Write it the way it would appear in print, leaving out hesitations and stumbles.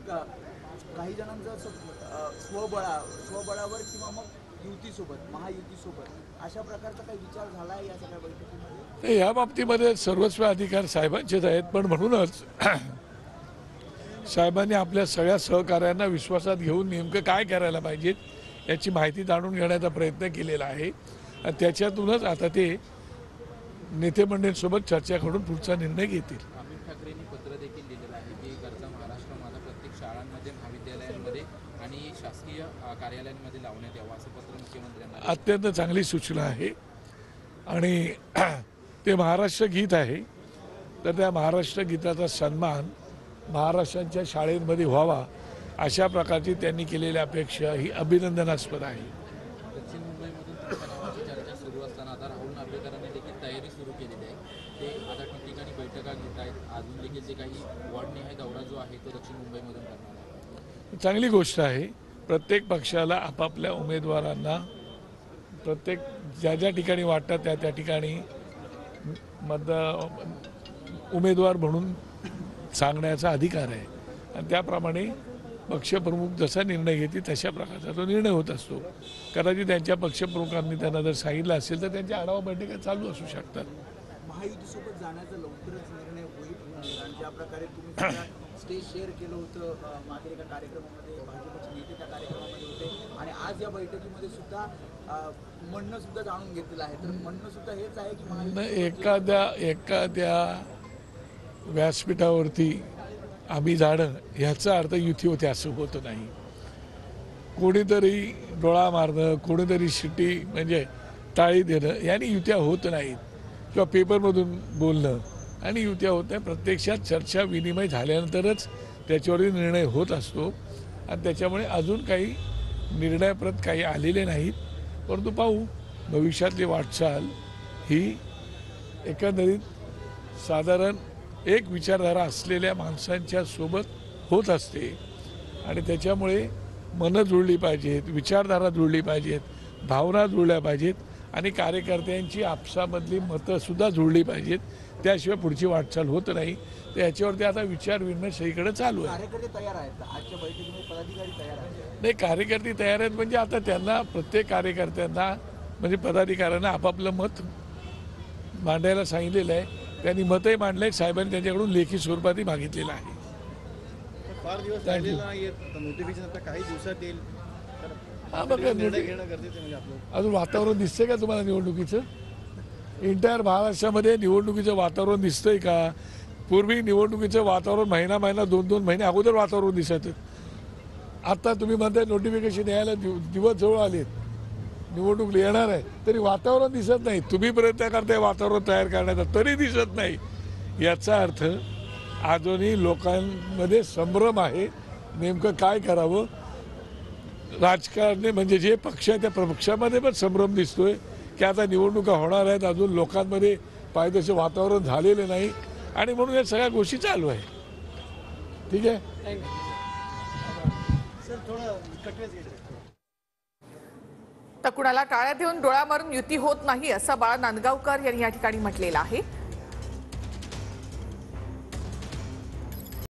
काही जणांचं असं स्वबळावर किंवा मग युतीसोबत महायुतीसोबत अशा प्रकारचा काही विचार झाला आहे या सगळ्या बैठकीमध्ये? या बाबतीमध्ये सर्वस्व अधिकार साहेबांचेच आहेत, पण म्हणूनच साहेबांनी आपल्या सगळ्या सहकार्यांना विश्वासात घेऊन नेमकं काय करायला पाहिजेत याची माहिती जाणून घेण्याचा प्रयत्न केलेला आहे आणि त्याच्यातूनच आता ते नेते मंडळींसोबत चर्चा करून पुढचा निर्णय घेतील. अमित ठाकरेंनी पत्र देखील दिलेलं आहे की घरचा महाराष्ट्र माझा प्रत्येक शाळांमध्ये महाविद्यालयांमध्ये आणि शासकीय कार्यालयांमध्ये लावण्यात यावं असं पत्र मुख्यमंत्र्यांना. अत्यंत चांगली सूचना आहे आणि ते महाराष्ट्र गीत आहे, तर त्या महाराष्ट्र गीताचा सन्मान महाराष्ट्राच्या शाळेमध्ये व्हावा अशा प्रकारची त्यांनी केलेली अपेक्षा ही अभिनंदनास्पद आहे. दक्षिण मुंबईमधून चर्चा सुरू असताना आता राहुल नार्वेकरांनी देखील तयारी सुरू केलेली आहे. ते आता ठिकठिकाणी बैठका घेत आहेत. अजून देखील जे काही वॉर्डनिहाय दौरा जो आहे तो दक्षिण मुंबईमधून करणार आहे. चांगली गोष्ट आहे. प्रत्येक पक्षाला आपापल्या उमेदवारांना प्रत्येक ज्या ज्या ठिकाणी वाटतात त्या त्या ठिकाणी उमेदवार म्हणून सांगण्याचा अधिकार आहे आणि त्याप्रमाणे पक्षप्रमुख जसा निर्णय घेतील तशा प्रकारचा तो निर्णय होत असतो. कदाचित त्यांच्या पक्षप्रमुखांनी त्यांना जर सांगितलं असेल तर त्यांच्या आढावा बैठका चालू असू शकतात. महायुतीसोबत जाण्याचा लवकरच निर्णय होईल आणि ज्या प्रकारे तुम्ही स्टेज शेअर केलं होतं मागील एका कार्यक्रमामध्ये, भाजपचे नेते त्या कार्यक्रमामध्ये होते आणि आज या बैठकीमध्ये सुद्धा म्हणणं सुद्धा जाणून घेतलेलं आहे. तर म्हणणं सुद्धा हेच आहे की एखाद्या व्यासपीठावरती आम्ही जाणं ह्याचा अर्थ युती होते असं होत नाही. कोणीतरी डोळा मारणं, कोणीतरी शिट्टी म्हणजे टाळी देणं याने युत्या होत नाहीत किंवा पेपरमधून बोलणं आणि युत्या होत नाही. प्रत्यक्षात चर्चा विनिमय झाल्यानंतरच त्याच्यावरती निर्णय होत असतो आणि त्याच्यामुळे अजून काही निर्णयप्रत काही आलेले नाहीत. परंतु पाहू भविष्यातली वाटचाल ही एकंदरीत साधारण एक विचारधारा असलेल्या माणसांच्या सोबत होत असते आणि त्याच्यामुळे मनं जुळली पाहिजेत, विचारधारा जुळली पाहिजेत, भावना जुळल्या पाहिजेत आणि कार्यकर्त्यांची आपसामधली मतंसुद्धा जुळली पाहिजेत. त्याशिवाय पुढची वाटचाल होत नाही. तर याच्यावरती आता विचार विनिमय सगळीकडे चालू आहे. कार्यकर्ते तयार आहेत, आजच्या बैठकीमध्ये पदाधिकारी तयार आहेत. नाही, कार्यकर्ते तयार आहेत म्हणजे आता त्यांना प्रत्येक कार्यकर्त्यांना म्हणजे पदाधिकाऱ्यांना आपापलं मत मांडायला सांगितलेलं आहे. त्यांनी मतही मांडलंय. साहेबांनी त्यांच्याकडून लेखी स्वरूपातही मागितलेलं आहे. फार दिवस राहिलेला नाहीये, नोटिफिकेशन आता काही दिवसात येईल. अजून वातावरण दिसतंय का तुम्हाला निवडणुकीचं? एंटायर महाराष्ट्रामध्ये निवडणुकीचं वातावरण दिसतंय का? पूर्वी निवडणुकीचं वातावरण महिना 2 महिने अगोदर वातावरण दिसायचं. आता तुम्ही म्हणताय नोटिफिकेशन यायला दिवस जवळ आलेत, निवडणूक येणार आहे, तरी वातावरण दिसत नाही. तुम्ही प्रयत्न करताय वातावरण तयार करण्याचा, तरी दिसत नाही. याचा अर्थ अजूनही लोकांमध्ये संभ्रम आहे. नेमकं काय करावं? राजकारणी म्हणजे जे पक्ष आहे त्या पक्षामध्ये पण संभ्रम दिसतोय की आता निवडणुका होणार आहेत, अजून लोकांमध्ये पाहिजे तसे वातावरण झालेले नाही आणि म्हणून या सगळ्या गोष्टी चालू आहे. ठीक आहे. तर कुणाला टाळ्या देऊन डोळा मारून युती होत नाही असं बाळा नांदगावकर यांनी या ठिकाणी म्हटलेलं आहे.